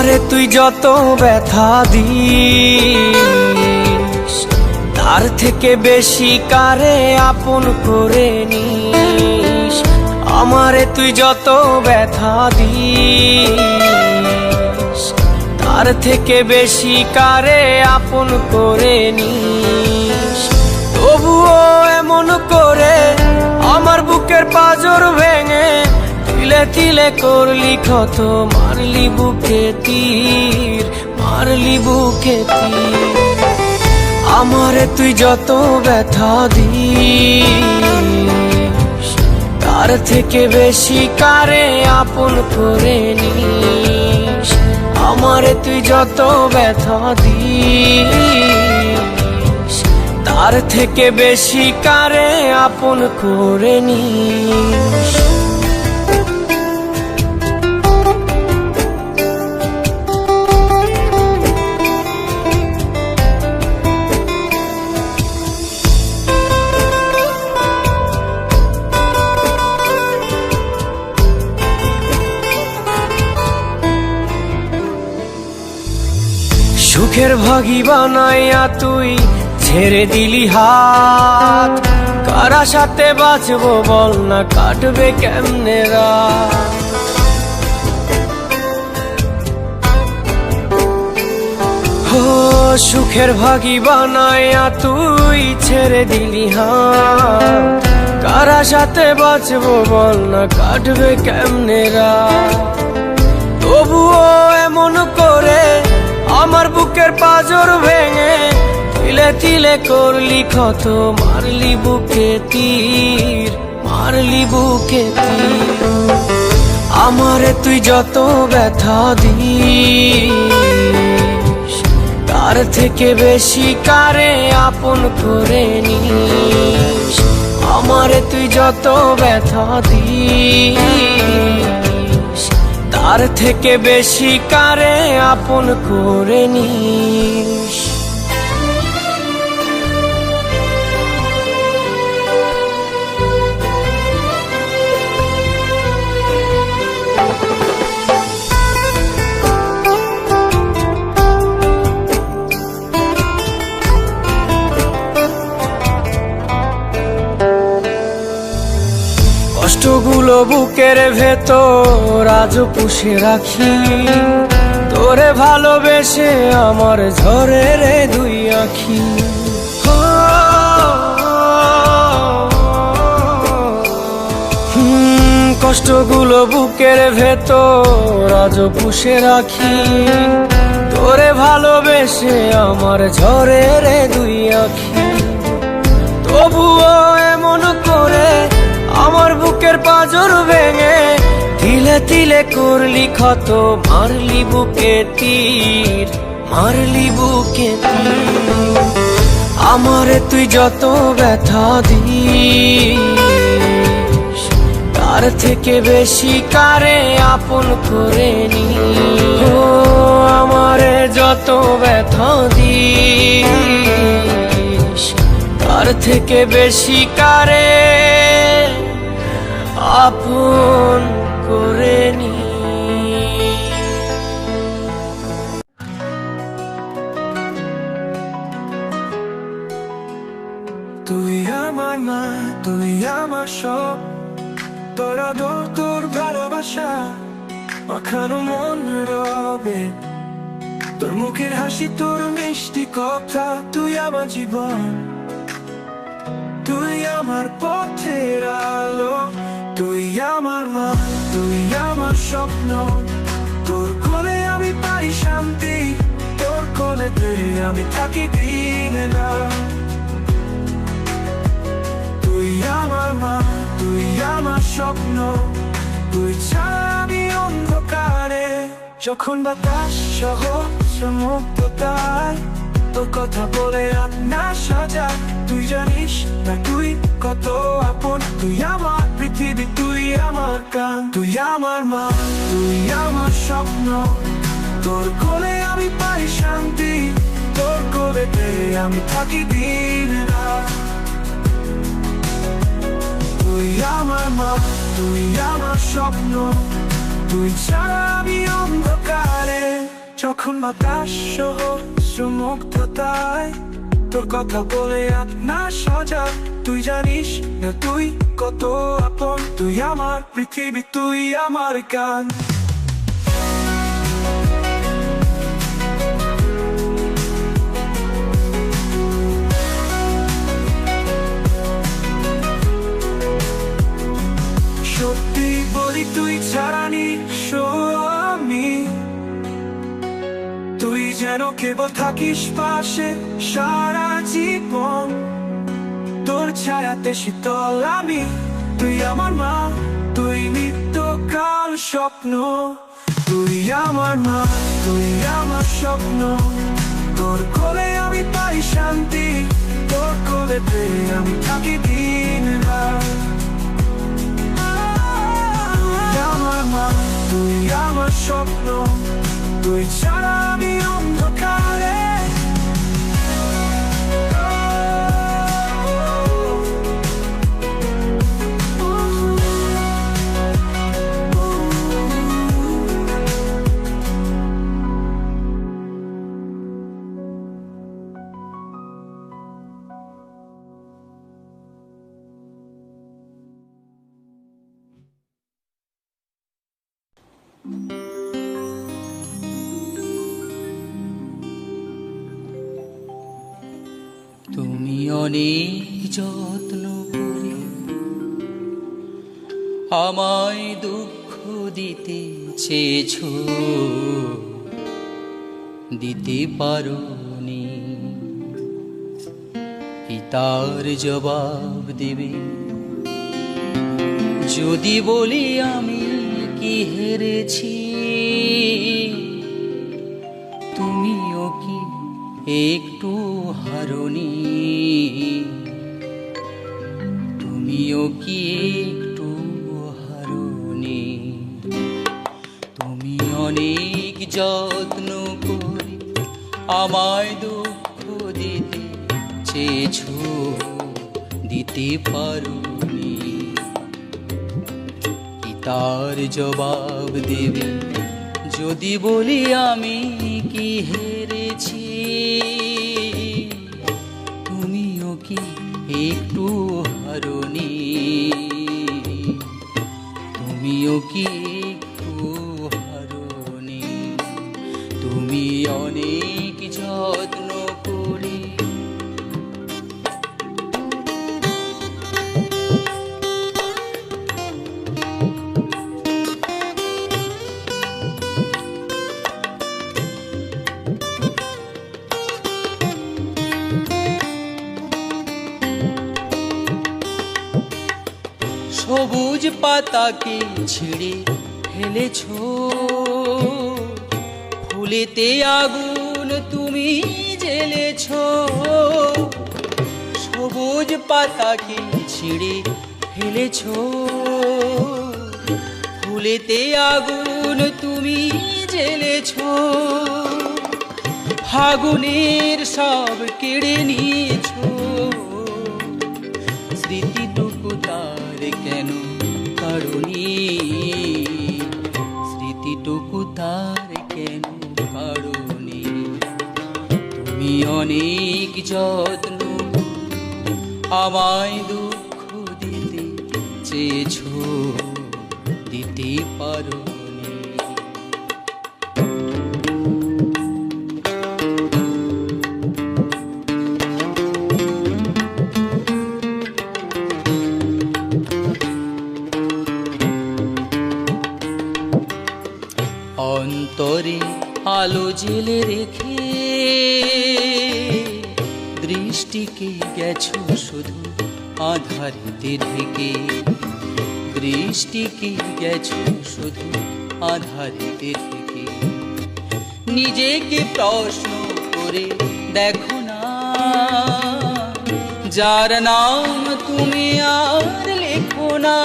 আমারে তুই যত ব্যথা দিস, তার থেকে বেশি কারে আপন করে নিস। আমারে তুই যত ব্যথা দিস, তার থেকে বেশি কারে আপন করে নিস। তবুও এমন করে আমার বুকের পাঁজর ভেঙে তিলে তিলে করলি ক্ষত, মারলি বুকে তীর, মারলি বুকে তীর। আমারে তুই যত ব্যথা দিস, তার থেকে বেশি কারে আপন করে নিস। আমারে তুই যত ব্যথা দিস, তার থেকে বেশি কারে আপন করে নিস। সুখের ভাগী বানাইয়া তুই ছেড়ে দিলি হাত, কারা সাথে বাঁচবো বল না, কাটবে কেমনে রাত। ও সুখের ভাগী বানাইয়া তুই ছেড়ে দিলি হাত, কারা সাথে বাঁচবো বল না, কাটবে কেমনে রাত। তবুও এমন করে আমার বুকের পাঁজর ভেঙে তিলে তিলে করলি ক্ষত, মারলি বুকে তীর, মারলি বুকে তীর। আমারে তুই যত ব্যথা দিস, তার থেকে বেশি কারে আপন করে নিস। আমারে তুই যত ব্যথা দিস, তার থেকে বেশি কারে আপন করে নিস। কষ্টগুলো বুকের ভেতর আজও পুষে রাখি, তোরে ভালোবেসে আমার ঝরে রে দুই আখি। কষ্টগুলো বুকের ভেতর আজও পুষে রাখি, তোরে ভালোবেসে আমার ঝরে রে দুই আখি। তবুও এমন করে আমার বুকের পাঁজর ভেঙে তিলে তিলে করলি ক্ষত, মারলি বুকে তীর, মারলি বুকে তীর। আমারে তুই যত ব্যথা দিস, তার থেকে বেশি কারে আপন করে নিস। ও আমারে যত ব্যথা দিস, তার থেকে বেশি কারে আপন করে নি। তুই আমার মা, তুই আমার সব, তোর আদর তোর ভালোবাসা মাখানো মন রবে, তোর মুখের হাসি তোর মিষ্টি কথা। তুই আমার জীবন, তুই আমার পথের আলো, তুই আমার মা, তুই আমার স্বপ্ন। তোর কোলে আমি পাই শান্তি, তোর কোলেতে আমি থাকি দিন রাত। তুই আমার মা, তুই আমার স্বপ্ন, তুই ছাড়া আমি অন্ধকারে। যখন বাতাস সহজ মুক্ততায় তোর কথা বলে রান্না সাজায়, তুই জানিস না তুই কত আপন। তুই আমার পৃথিবী, তুই আমার গান, তুই আমার মা, তুই আমার স্বপ্ন। তোর কোলে আমি পাই শান্তি, তোর কোলেতে আমি থাকি দিন রাত। তুই আমার মা, তুই আমার স্বপ্ন, তুই ছাড়া আমি অন্ধকারে। যখন বাতাস সহস্র মুগ্ধতায় তোর কথা বলে না সজা, তুই জানিস না তুই কত আপন, তুই আমার পৃথিবী, তুই আমার গান। সত্যি বলি তুই ছাড়া আমি, তুই যেন কেবল থাকিস পাশে সারা জীবন, তোর ছায়াতে শীতল আমি, তুই আমার মা, তুই নিত্যকাল স্বপ্ন, তুই আমার মা, তুই আমার স্বপ্ন, তোর কোলে আমি পাই শান্তি, তোর কোলে পেয়ে আমি থাকি দিন রাত। তুই আমার মা, তুই আমার স্বপ্ন, তুই ছাড়া আমি অন্ধকারে। তুমি অনেক যত্ন করে আমায় দুঃখ দিতে চেয়েছ, দিতে পারোনি, কি তার জবাব দেবে যদি বলি আমি কি হেরেছি? তুমিও কি একটু হারোনি? তুমিও কি একটু হারোনি? তুমি অনেক যত্ন করে আমায় দুঃখ দিতে চেয়েছ, দিতে পারোনি, কি তার জবাব দেবে যদি বলি আমি কি হেরেছি? তুমিও কি একটু হারোনি? তুমিও কি একটু হারোনি? তুমি অনেক যত্ন করে সবুজ পাতাকে ছিঁড়ে ফেলেছ, ফুলেতে আগুন তুমি জ্বেলেছ। সবুজ পাতাকে ছিঁড়ে ফেলেছ, ফুলেতে আগুন তুমি জ্বেলেছ। ফাগুনের সব কেড়ে নিয়েছ, স্মৃতিটুকু তার কেন কারণী? স্মৃতিটুকু তার কেন কারণী? তুমি অনেক যত্ন আমায় দুঃখ দিতে চেয়েছ, দিতে পারোনি। অন্তরে আলো জেলে রেখে দৃষ্টিকে গেছো শুধু আধারিতে ঢেকে। দৃষ্টিকে গেছো শুধু আধারিতে ঢেকে। নিজেকে প্রশ্ন করে দেখো না, যার নাম তুমি আর লেখো না।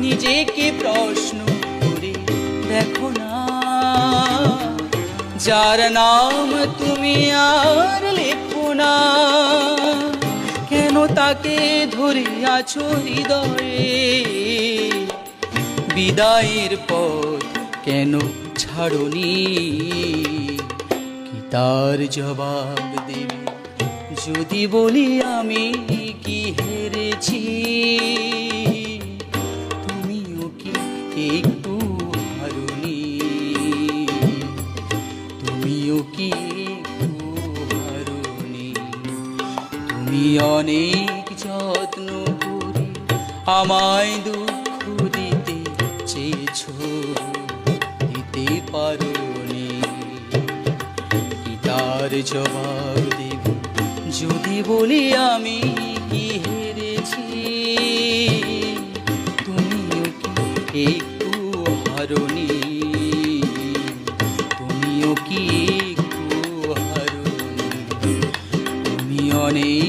নিজেকে প্রশ্ন দেখো না, যার নাম তুমি আর লেখো না। কেন তাকে ধরে আছো হৃদয়ে? বিদায়ের পথ কেন ছাড়নি, কি তার জবাব দেবে যদি বলি আমি কি হেরেছি? তুমিও কি একটু হারনি, তুমিও কি একটু হারনি? তুমি অনেক যত্ন করে আমায় দুঃখ দিতে চেয়েছো, দিতে পারোনি, কি তার জবাব দেব যদি বলি আমি কি হেরেছি? তুমিও কি একটু হারনি, তুমিও কি একটু হারনি? তুমি অনেক